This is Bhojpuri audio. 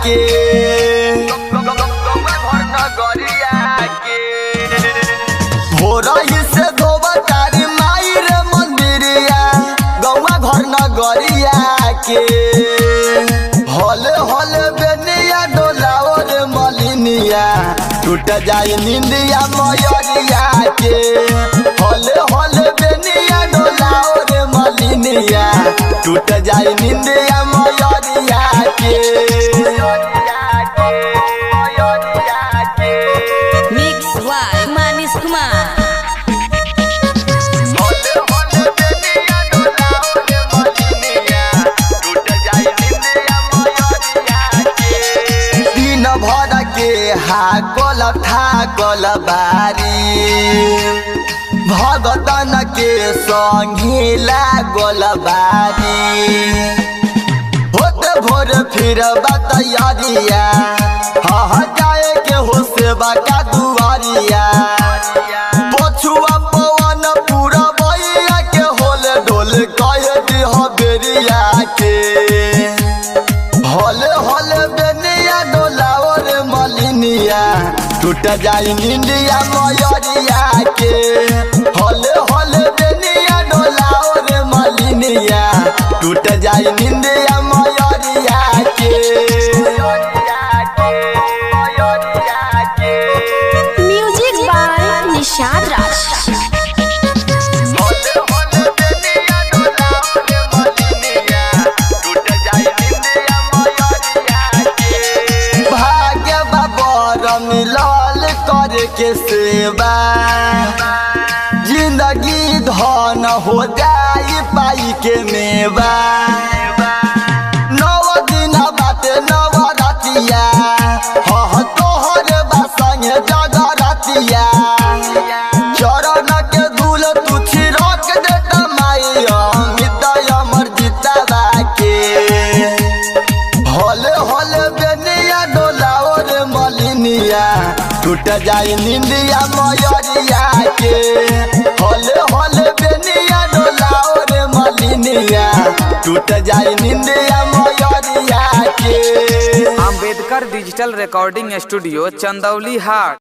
के भोरही से धोबा तारी माई रे मंदिरिया गौवा घर नगरिया के हले हले बेनिया डोलाओ रे मलिनिया टूट जाए निंदिया मयरिया के हले हले बेनिया डोलाओ रे मलिनिया टूट जाए निंदिया मयरिया के मिक्स वाई मनीष कुमार। दिन भर के हाकल ठाकल बारी भगतन के संगे लागल बारी होते भोर फिर बतैया हाँ जाए के हो सेवा का दुआरिया पछुआ पवन पूरा बैया के होल डोल कह दिह बेरिया के हले हले बेनिया डोलाओ रे मलिनिया टूट जाई निंदिया मयरिया के हले हले बेनिया डोलाओ रे मलिनिया टूट जाई निंदिया मयरिया के म्यूजिक बाय निशाद राज। मिलल कर के सेवा जिंदगी धन हो जाई पाई के मेवा नव दिन बाटे नवरातिया हाँ तोहर बासंग जगरातिया चरण के धूल तू छिड़क देता माई अमित अमर जीता के हले हले बेनिया डोलाओ रे मलिनिया टूट जाए निंदिया मयरिया के हले हले बेनिया डोलाओ रे मलिनिया टूट जाए निंदिया मयरिया के। Ambedkar digital recording studio, Chandauli हाट।